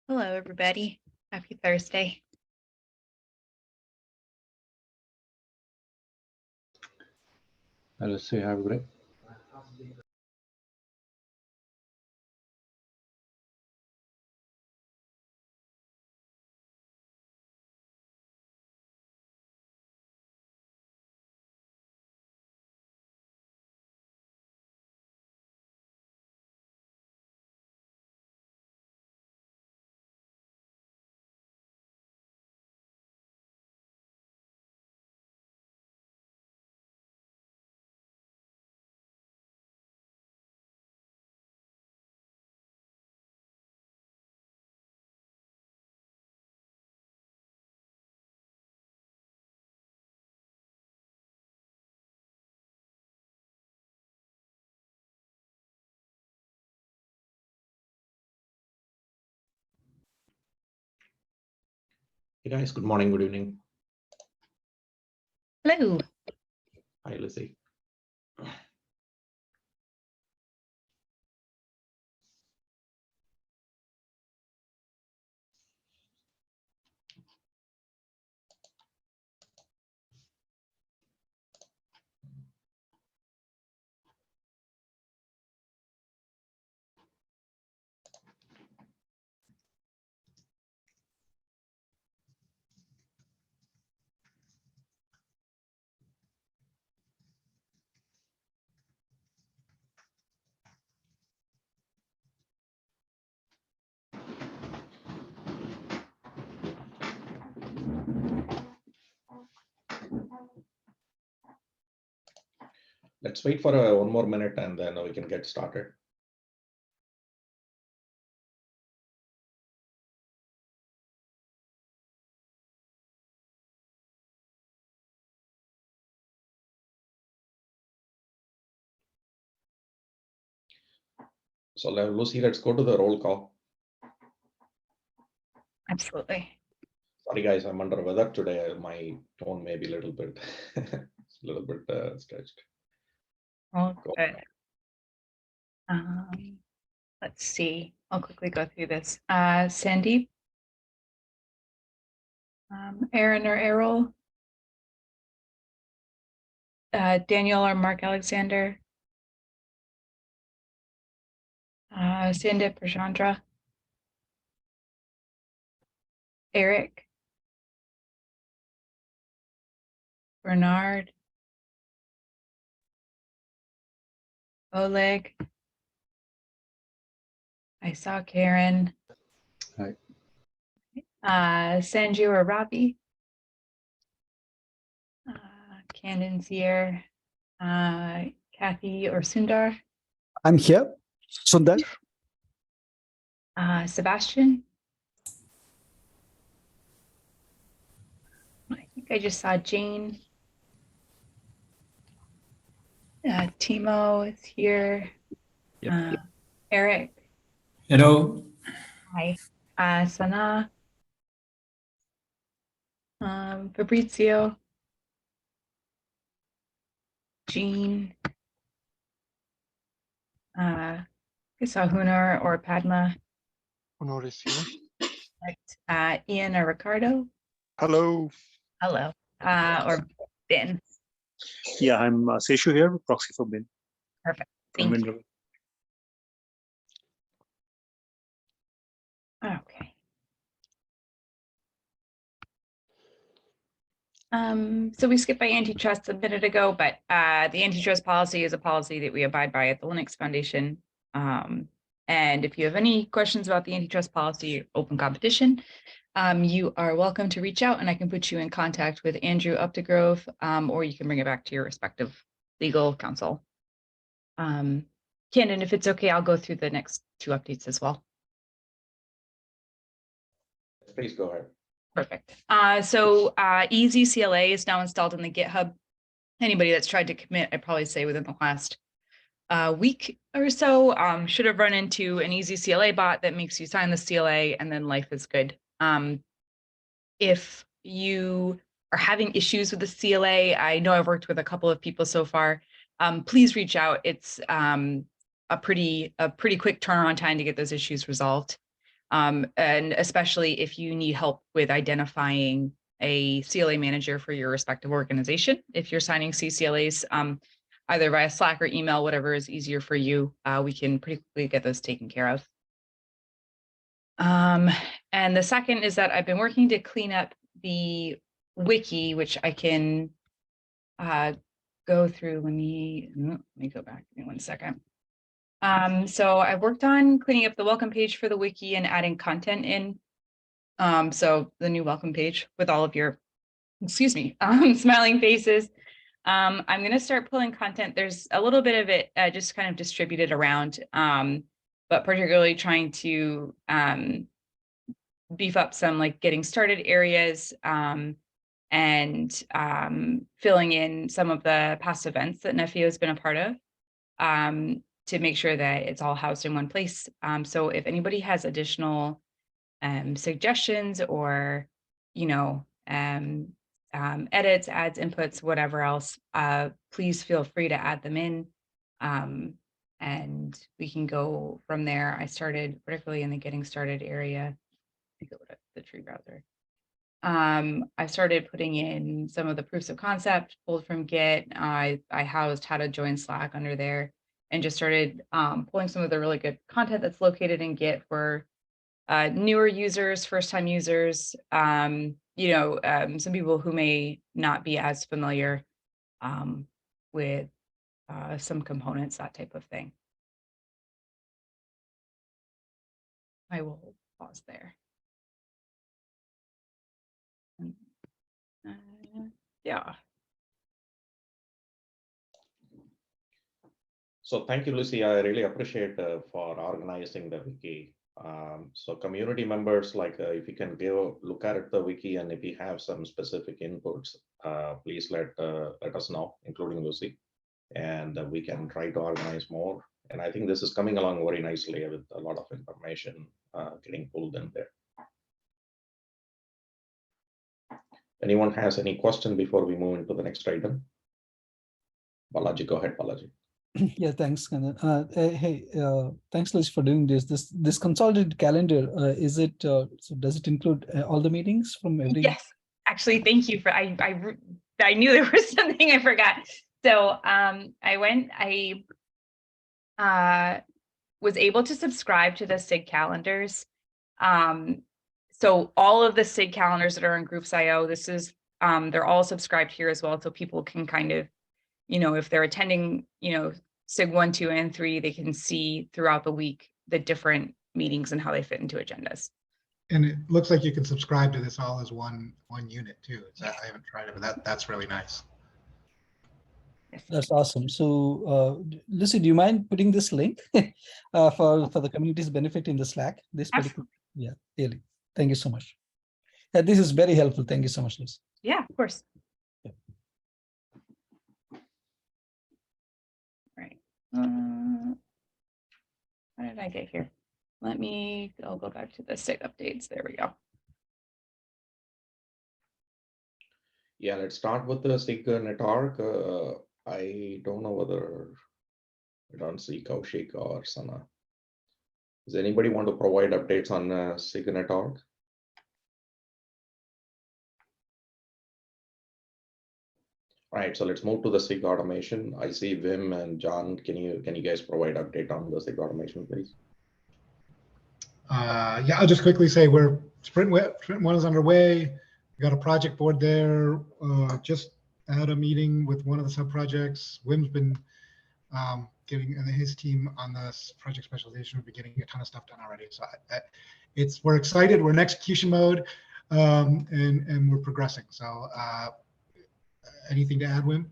Hello, everybody. Happy Thursday. Let's say have a great. Hey guys, good morning, good evening. Hello. Hi, Lizzie. Let's wait for one more minute and then we can get started. So Lucy, let's go to the roll call. Absolutely. Sorry guys, I'm under weather today. My tone may be a little bit, stretched. Oh, good. Let's see. I'll quickly go through this. Sandeep, Aaron or Errol, Daniel or Mark Alexander, Sandip or Chandra, Eric, Bernard, Oleg. I saw Karen. Hi. Sanju or Ravi, Candon's here, Kathy or Sundar. I'm here, Sundar. Sebastian. I think I just saw Jane. Timo is here. Yep. Eric. Hello. Hi. Sana. Fabrizio. Jean. I saw Hunar or Padma. Honor is here. Ian or Ricardo. Hello. Hello. Or Ben. Yeah, I'm Seshu here, proxy for Ben. Perfect. Thank you. Okay. So we skipped by antitrust a minute ago, but the antitrust policy is a policy that we abide by at the Linux Foundation. And if you have any questions about the antitrust policy, open competition, you are welcome to reach out and I can put you in contact with Andrew Updegrove, or you can bring it back to your respective legal counsel. Candon, if it's okay, I'll go through the next two updates as well. Please go ahead. Perfect. So Easy CLA is now installed in the GitHub. Anybody that's tried to commit, I'd probably say within the last week or so, should have run into an Easy CLA bot that makes you sign the CLA and then life is good. If you are having issues with the CLA, I know I've worked with a couple of people so far, please reach out. It's a pretty quick turnaround time to get those issues resolved. And especially if you need help with identifying a CLA manager for your respective organization. If you're signing CCLAs, either via Slack or email, whatever is easier for you, we can pretty quickly get those taken care of. And the second is that I've been working to clean up the wiki, which I can go through. Let me go back. Give me 1 second. So I worked on cleaning up the welcome page for the wiki and adding content in. So the new welcome page with all of your, excuse me, smiling faces. I'm going to start pulling content. There's a little bit of it just kind of distributed around, but particularly trying to beef up some like getting started areas and filling in some of the past events that Nephio has been a part of to make sure that it's all housed in one place. So if anybody has additional suggestions or, you know, edits, adds, inputs, whatever else, please feel free to add them in. And we can go from there. I started particularly in the getting started area. I go to the tree browser. I started putting in some of the proofs of concept pulled from Git. I housed how to join Slack under there and just started pulling some of the really good content that's located in Git for newer users, first-time users, you know, some people who may not be as familiar with some components, that type of thing. I will pause there. Yeah. So thank you, Lucy. I really appreciate for organizing the wiki. So community members, like if you can look at the wiki, and if you have some specific inputs, please let us know, including Lucy, and we can try to organize more. And I think this is coming along very nicely with a lot of information getting pulled in there. Anyone has any question before we move into the next item? Balaji, go ahead, Balaji. Yeah, thanks, Kannan. Hey, thanks, Liz, for doing this. This consolidated calendar, is it, so does it include all the meetings from every? Yes, actually, thank you for, I knew there was something I forgot. So I was able to subscribe to the SIG calendars. So all of the SIG calendars that are in Groups.io, this is, they're all subscribed here as well. So people can kind of, you know, if they're attending, you know, SIG 1, 2, and 3, they can see throughout the week the different meetings and how they fit into agendas. And it looks like you can subscribe to this all as one unit too. I haven't tried it, but that's really nice. Yes. That's awesome. So, Lucy, do you mind putting this link for the community's benefit in the Slack? This particular, yeah, really. Thank you so much. Yeah, this is very helpful. Thank you so much, Lucy. Yeah, of course. Yeah. Right. How did I get here? I'll go back to the SIG updates. There we go. Yeah, let's start with the SIG network. I don't know whether I don't see Kaushik or Sana. Does anybody want to provide updates on SIG network? All right, so let's move to the SIG automation. I see Wim and John. Can you guys provide update on the SIG automation, please? Yeah, I'll just quickly say sprint 1 is underway. We got a project board there. Just had a meeting with one of the sub projects. Wim's been getting his team on this project specialization. We've been getting a ton of stuff done already. So we're excited. We're in execution mode, and we're progressing. So anything to add, Wim?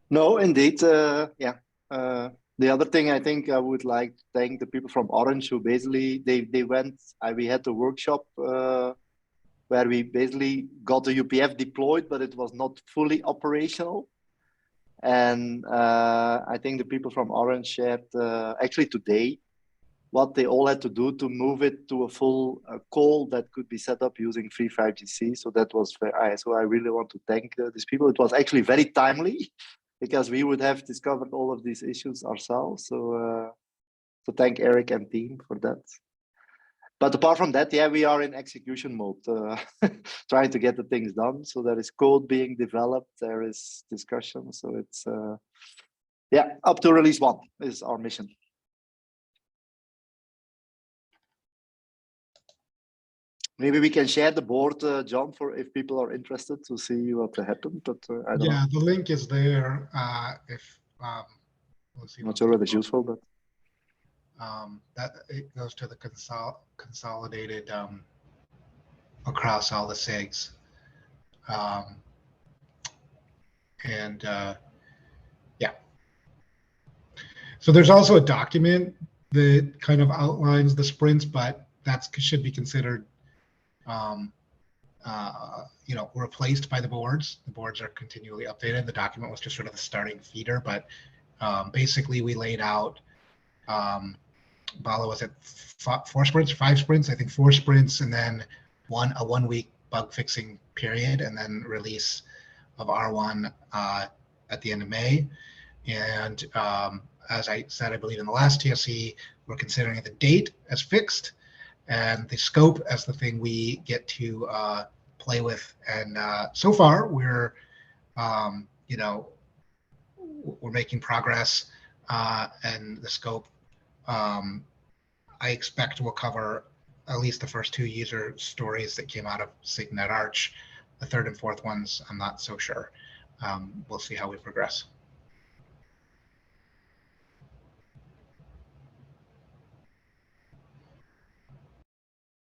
No, indeed. Yeah. The other thing I think I would like to thank the people from Orange who basically they went. We had the workshop where we basically got the UPF deployed, but it was not fully operational. And I think the people from Orange shared actually today what they all had to do to move it to a full call that could be set up using free 5GC. So that was so I really want to thank these people. It was actually very timely because we would have discovered all of these issues ourselves. So thank Eric and team for that. But apart from that, yeah, we are in execution mode, trying to get the things done. So there is code being developed, there is discussion. So it's, yeah, up to release 1 is our mission. Maybe we can share the board, John, for if people are interested to see what happened. But I don't know. The link is there. If let's see, I'm not sure whether it's useful, but that it goes to the consolidated across all the SIGs. Yeah. So there's also a document that kind of outlines the sprints, but that should be considered replaced by the boards. The boards are continually updated. The document was just sort of the starting feeder, but basically we laid out, Bala was at 5 sprints, I think 4 sprints, and then a 1 week bug fixing period, and then release of R1 at the end of May. And as I said, I believe in the last TSC, we're considering the date as fixed and the scope as the thing we get to play with. And so far, we're making progress, and the scope I expect will cover at least the first 2 user stories that came out of SIGNet Arch. The 3rd and 4th ones, I'm not so sure. We'll see how we progress.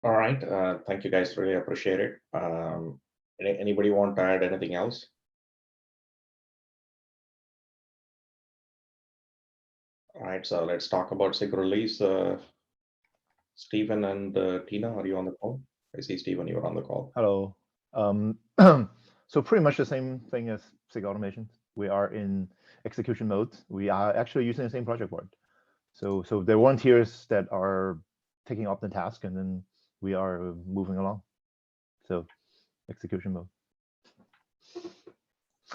All right, thank you guys, really appreciate it. Anybody want to add anything else? All right, so let's talk about SIG release. Stephen and Tina, are you on the call? I see Stephen, you're on the call. Hello. So pretty much the same thing as SIG automation. We are in execution mode. We are actually using the same project board. So there are volunteers that are taking up the task, and then we are moving along. So execution mode.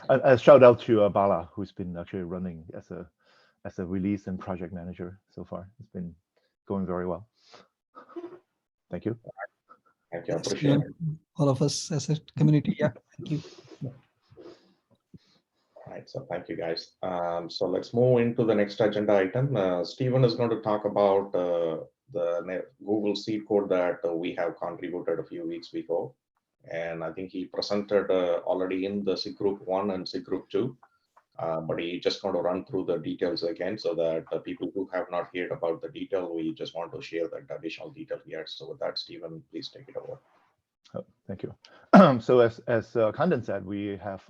A shout out to Bala, who's been actually running as a release and project manager so far. It's been going very well. Thank you. Thank you, I appreciate it. All of us as a community. Yeah, thank you. All right, so thank you guys. So let's move into the next agenda item. Stephen is going to talk about the Google seed code that we have contributed a few weeks before. And I think he presented already in the SIG group 1 and SIG group 2. But he just going to run through the details again so that the people who have not heard about the detail, we just want to share that additional detail here. So with that, Stephen, please take it over. Oh, thank you. So as Kandan said, we have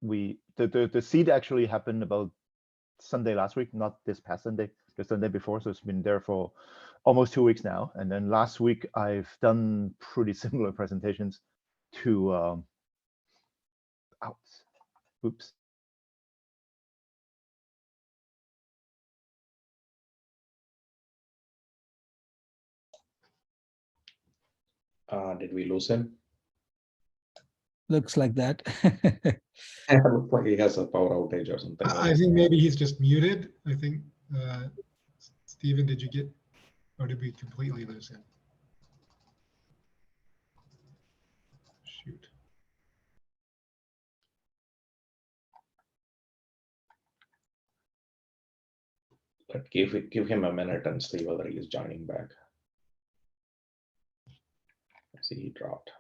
the seed actually happened about Sunday last week, not this past Sunday, the Sunday before. So it's been there for almost 2 weeks now. And then last week I've done pretty similar presentations to oops. Did we lose him? Looks like that. Looks like he has a power outage or something. I think maybe he's just muted. I think, Stephen, did you get, or did we completely lose him? Shoot. But give him a minute and see whether he is joining back. I see he dropped.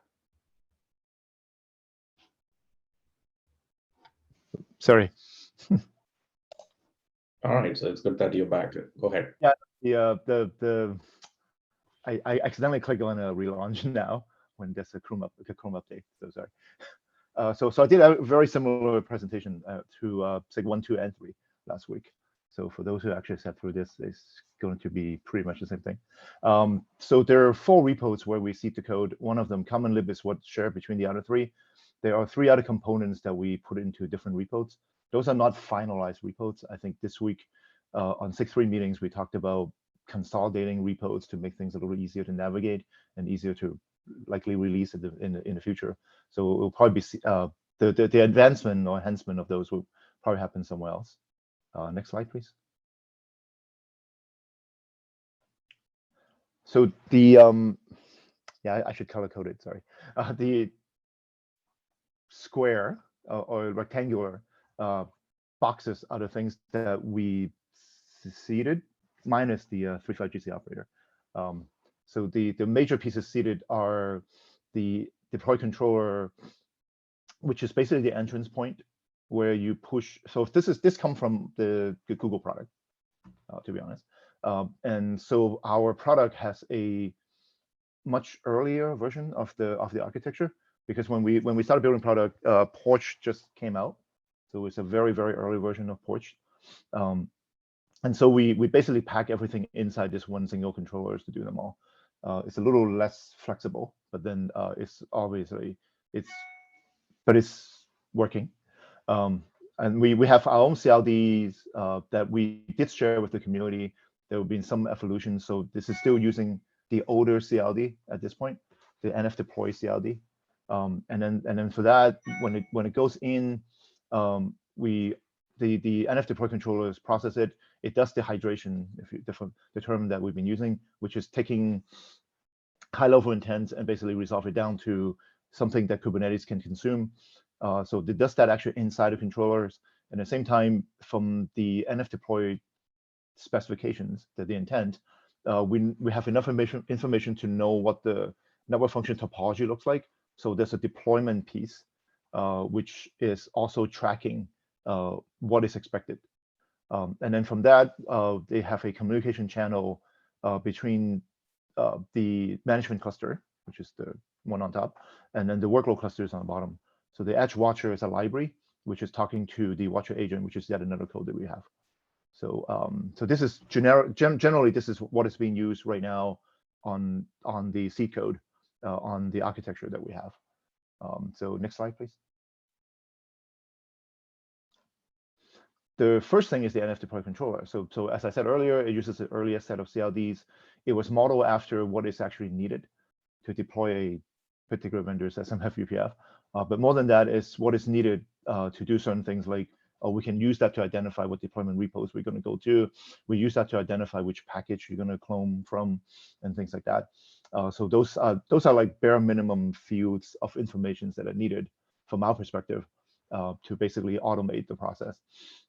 Sorry. All right, so it's good that you're back. Go ahead. Yeah, I accidentally clicked on a relaunch now when there's a Chrome update. So sorry. So I did a very similar presentation to SIG 1, 2, and 3 last week. So for those who actually sat through this, it's going to be pretty much the same thing. So there are 4 repos where we see the code. One of them, common lib, is what's shared between the other 3. There are 3 other components that we put into different repos. Those are not finalized repos. I think this week on 6.3 meetings, we talked about consolidating repos to make things a little easier to navigate and easier to likely release in the future. So it will probably be the advancement or enhancement of those will probably happen somewhere else. Next slide, please. So the yeah, I should color code it. Sorry, the square or rectangular boxes are the things that we seeded minus the 35GC operator. So the major pieces seeded are the deploy controller, which is basically the entrance point where you push. So if this come from the Google product, to be honest. And so our product has a much earlier version of the architecture, because when we started building product, Porch just came out. So it's a very, very early version of Porch. And so we basically pack everything inside this one single controller to do them all. It's a little less flexible, but then it's obviously but it's working. And we have our own CLDs that we did share with the community. There have been some evolution. So this is still using the older CLD at this point, the NF deploy CLD. And then for that, when it goes in, the NF deploy controllers process it. It does the hydration, the term that we've been using, which is taking high-level intents and basically resolve it down to something that Kubernetes can consume. So it does that actually inside the controllers. And at the same time, from the NF deploy specifications, the intent, we have enough information to know what the network function topology looks like. So there's a deployment piece, which is also tracking what is expected. And then from that, they have a communication channel between the management cluster, which is the one on top, and then the workload clusters on the bottom. So the Edge Watcher is a library, which is talking to the Watcher agent, which is yet another code that we have. So so this is generally, this is what is being used right now on the C code, on the architecture that we have. So next slide, please. The first thing is the NF deploy controller. So as I said earlier, it uses the earliest set of CLDs. It was modeled after what is actually needed to deploy a particular vendor's SMF UPF. But more than that is what is needed to do certain things, like we can use that to identify what deployment repos we're going to go to. We use that to identify which package you're going to clone from and things like that. So those are like bare minimum fields of information that are needed from our perspective to basically automate the process.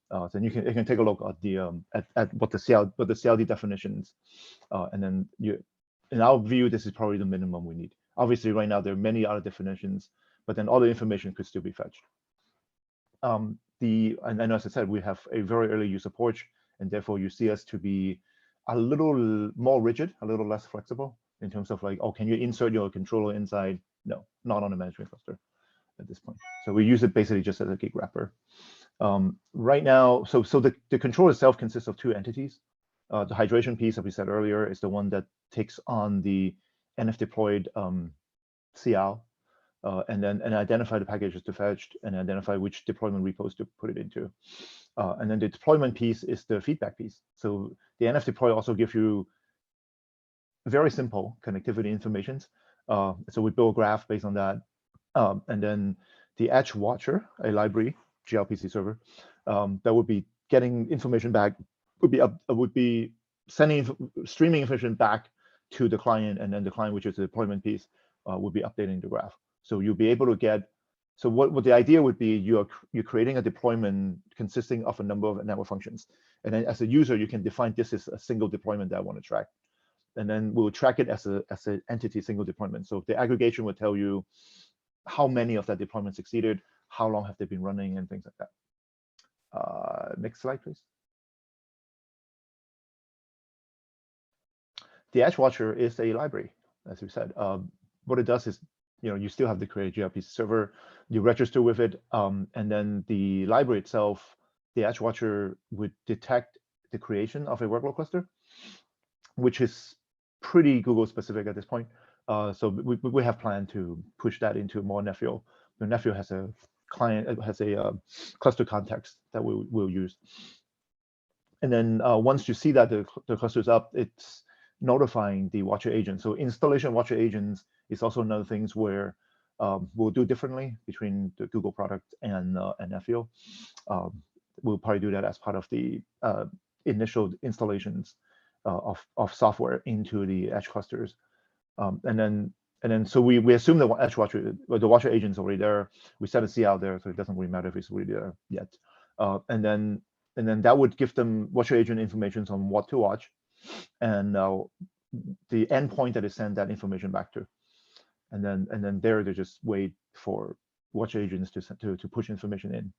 So you can take a look at the at what the CLD definitions, and then in our view, this is probably the minimum we need. Obviously, right now there are many other definitions, but then all the information could still be fetched. And as I said, we have a very early use of Porch, and therefore you see us to be a little more rigid, a little less flexible in terms of like, oh, can you insert your controller inside? No, not on a management cluster at this point. So we use it basically just as a gig wrapper. Right now, so the controller itself consists of two entities. The hydration piece, as we said earlier, is the one that takes on the NF deployed CL, and identify the packages to fetch and identify which deployment repos to put it into. And then the deployment piece is the feedback piece. So the NF deploy also gives you very simple connectivity information. So we build a graph based on that. And then the Edge Watcher, a library, gRPC server, that would be getting information back, would be streaming information back to the client, and then the client, which is the deployment piece, would be updating the graph. So you'll be able to get. So what the idea would be, you're creating a deployment consisting of a number of network functions, and then as a user, you can define this is a single deployment that I want to track, and then we'll track it as an entity single deployment. So the aggregation will tell you how many of that deployment succeeded, how long have they been running, and things like that. Next slide, please. The Edge Watcher is a library, as we said. What it does is, you still have to create a gRPC server, you register with it, and then the library itself, the Edge Watcher would detect the creation of a workload cluster, which is pretty Google specific at this point. So we have planned to push that into more Nephio. The Nephio has a client, has a cluster context that we'll use. And then once you see that the cluster's up, it's notifying the Watcher agent. So installation of Watcher agents is also another things where we'll do differently between the Google product and Nephio. We'll probably do that as part of the initial installations of software into the edge clusters, and then so we assume the edge watcher, the watcher agent is already there. We set a C out there, so it doesn't really matter if it's already there yet. And then that would give them watcher agent information on what to watch, and the endpoint that is sent that information back to, and then there they just wait for watcher agents to push information in,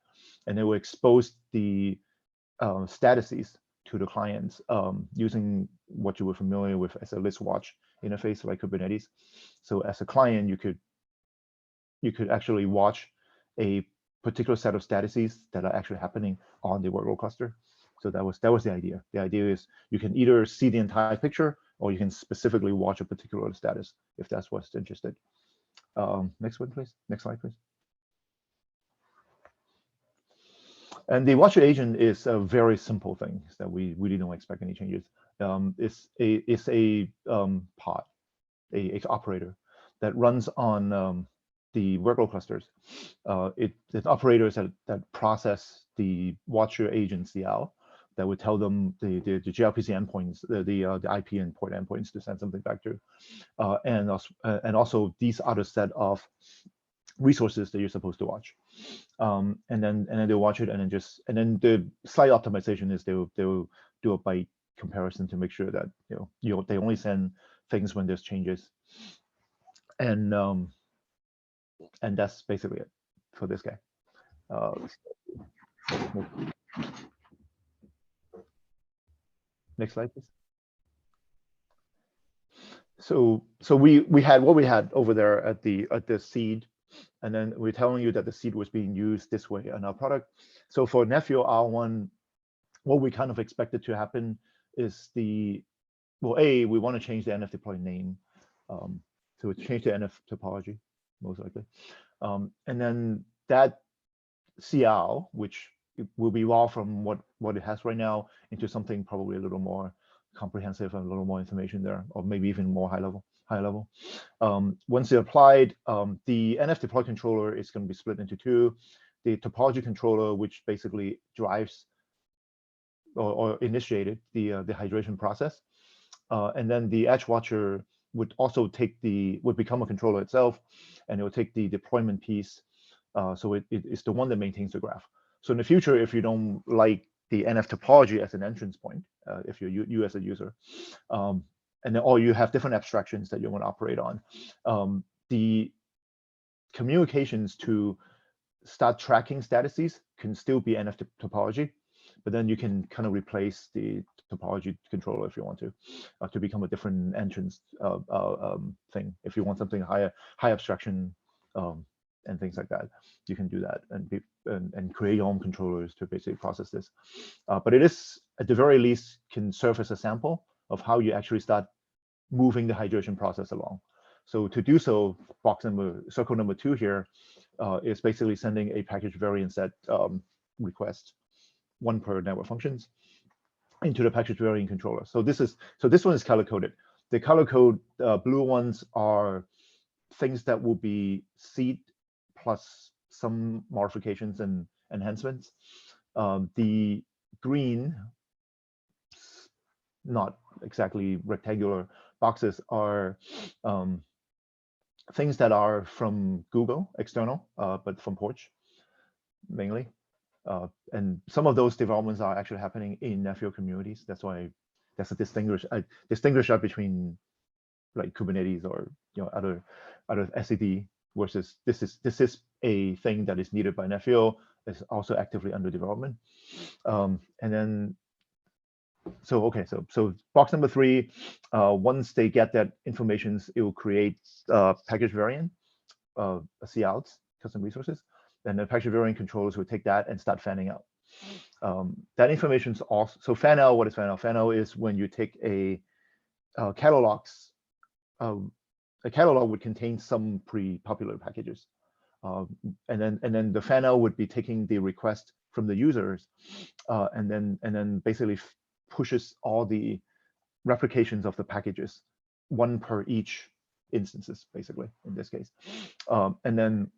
and they will expose the statuses to the clients using what you were familiar with as a list watch interface like Kubernetes. So as a client, you could actually watch a particular set of statuses that are actually happening on the workload cluster. So that was the idea. The idea is you can either see the entire picture or you can specifically watch a particular status if that's what's interested. Next one, please. Next slide, please. And the watcher agent is a very simple thing that we really don't expect any changes. It's a pod, a operator that runs on the workload clusters. It's operators that process the watcher agent CL that would tell them the gRPC endpoints, the IP and port endpoints to send something back to, and also these other set of resources that you're supposed to watch, and then they'll watch it, and then the slight optimization is they'll do a byte comparison to make sure that they only send things when there's changes, and that's basically it for this guy. Next slide, please. So we had what we had over there at the seed, and then we're telling you that the seed was being used this way in our product. So for Nephio R1, what we kind of expected to happen is we want to change the NF deploy name, so change the NF topology most likely, and then that CL, which will be evolved from what it has right now into something probably a little more comprehensive and a little more information there, or maybe even more high level. Once it's applied, the NF deploy controller is going to be split into two. The topology controller, which basically drives or initiated the hydration process, and then the edge watcher would also would become a controller itself, and it will take the deployment piece. So it's the one that maintains the graph. So in the future, if you don't like the NF topology as an entrance point, if you're you as a user, and then or you have different abstractions that you want to operate on, the communications to start tracking statuses can still be NF topology, but then you can kind of replace the topology controller if you want to become a different entrance thing. If you want something high abstraction and things like that, you can do that and create your own controllers to basically process this. But it is, at the very least, can serve as a sample of how you actually start moving the hydration process along. So to do so, circle number 2 here is basically sending a package variant set request, one per network functions, into the package variant controller. So this one is color coded. The color code blue ones are things that will be seed plus some modifications and enhancements. The green, not exactly rectangular boxes, are things that are from Google external, but from Porch mainly. And some of those developments are actually happening in Nephio communities. That's why that's a distinguisher between like Kubernetes or other SED versus this is a thing that is needed by Nephio. It's also actively under development. And then so box number 3, once they get that information, it will create package variant CLs, custom resources. Then the package variant controllers will take that and start fanning out. That information is also, so fan out, what is fan out? Fan out is when you take a catalogs. A catalog would contain some pre-popular packages, and then the fan out would be taking the request from the users, and then basically pushes all the replications of the packages, one per each instances, basically in this case, and then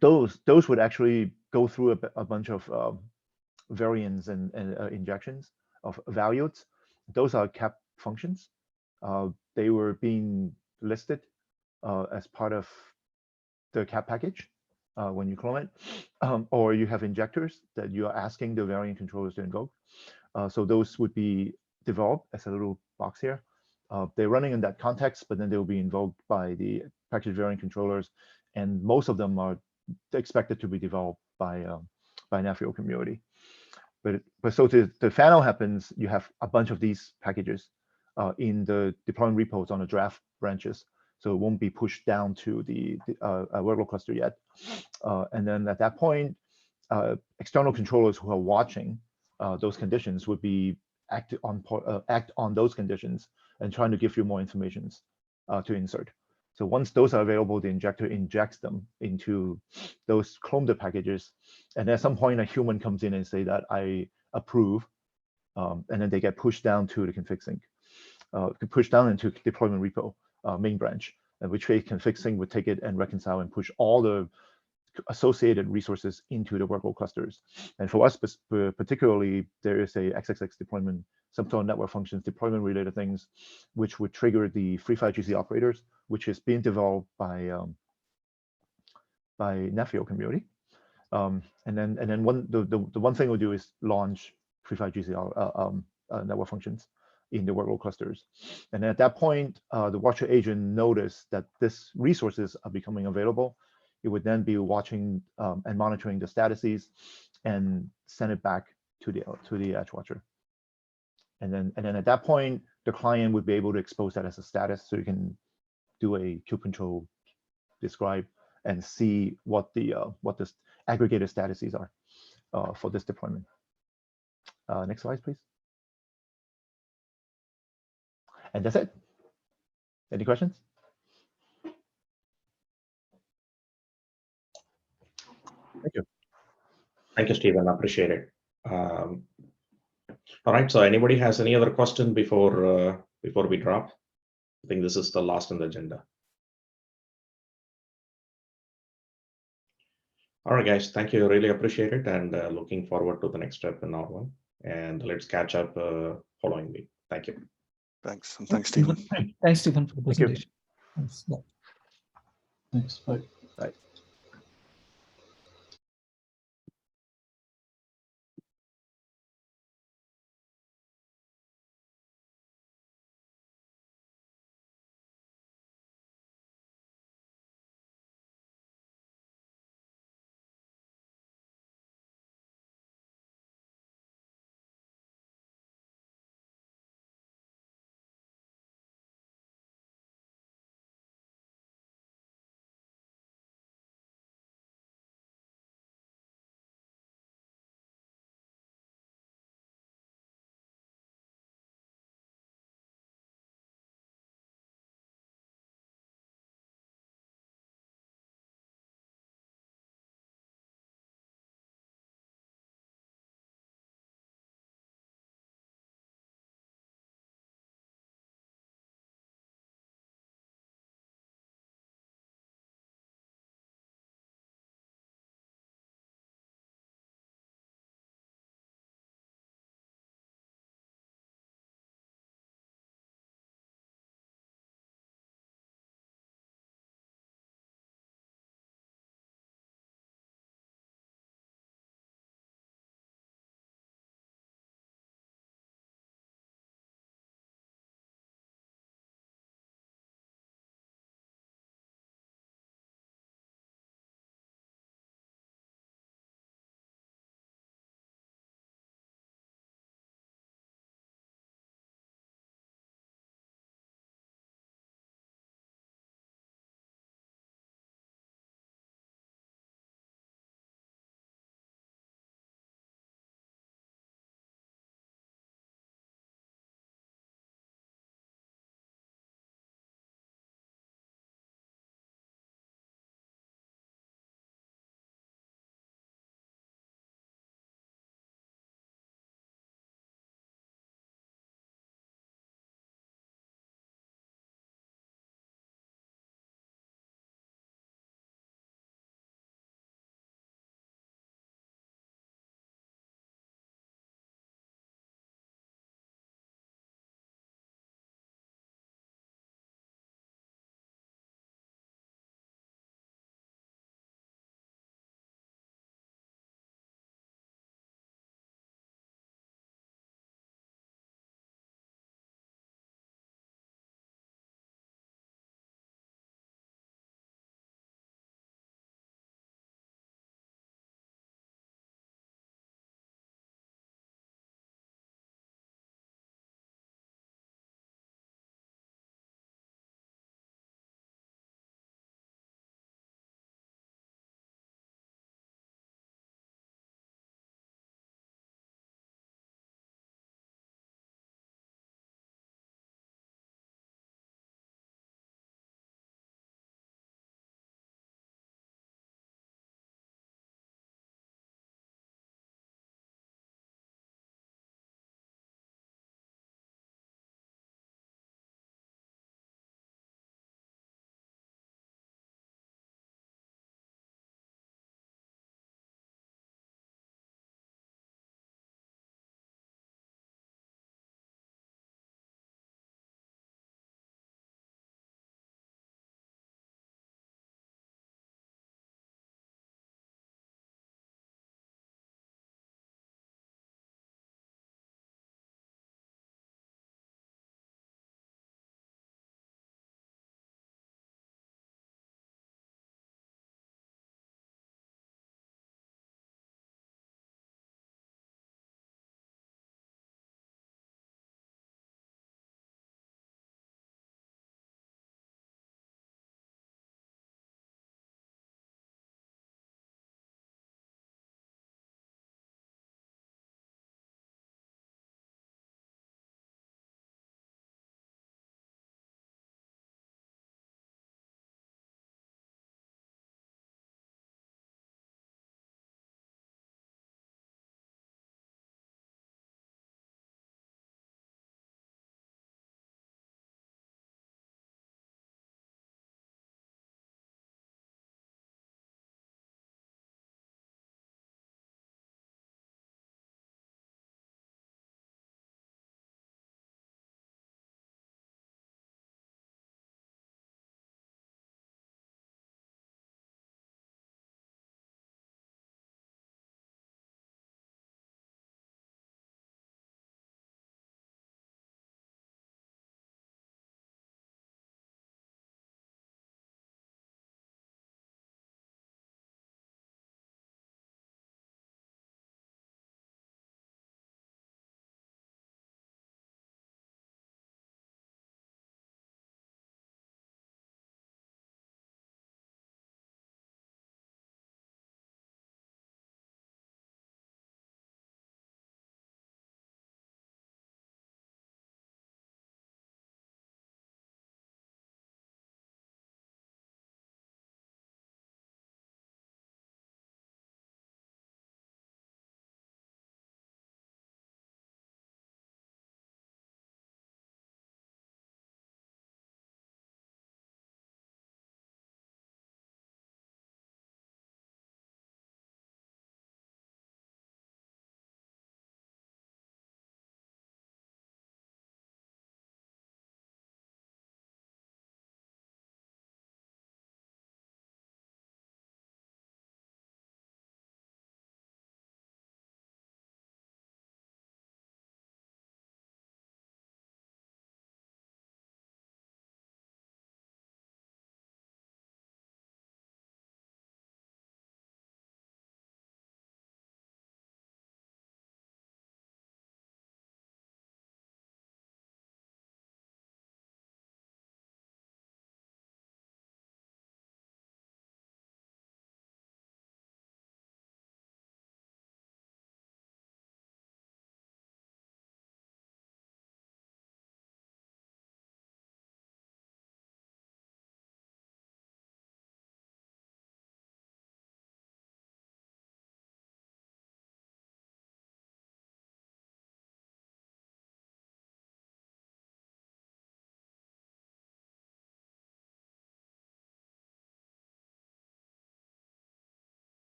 those would actually go through a bunch of variants and injections of values. those are CAP functions. They were being listed as part of the CAP package when you clone it, or you have injectors that you are asking the variant controllers to invoke. So those would be developed as a little box here. They're running in that context, but then they will be invoked by the package variant controllers, and most of them are expected to be developed by Nephio community. But so the final happens, you have a bunch of these packages in the deployment repos on the draft branches, so it won't be pushed down to the workload cluster yet. And then at that point, external controllers who are watching those conditions would be act on those conditions and trying to give you more information to insert. So once those are available, the injector injects them into those cloned packages. And at some point, a human comes in and say that I approve, and then they get pushed down to the config sync, pushed down into deployment repo main branch, which way config sync would take it and reconcile and push all the associated resources into the workload clusters. And for us particularly, there is a XXX deployment, subtotal network functions, deployment related things, which would trigger the free5GC operators, which is being developed by Nephio community. And then the one thing we'll do is launch free5GC network functions in the workload clusters. And at that point, the watcher agent noticed that these resources are becoming available. It would then be watching and monitoring the statuses and send it back to the edge watcher. And then at that point, the client would be able to expose that as a status, so you can do a kube control describe and see what the aggregated statuses are for this deployment. Next slide, please. And that's it. Any questions? Thank you. Thank you, Stephen. I appreciate it. All right. So anybody has any other question before we drop? I think this is the last on the agenda. All right, guys. Thank you. Really appreciate it, and looking forward to the next step in R1. And let's catch up following week. Thank you. Thanks. And thanks, Stephen. Thanks, Stephen, for the Thank you. presentation. Thanks. Bye. Thanks. Bye. Bye.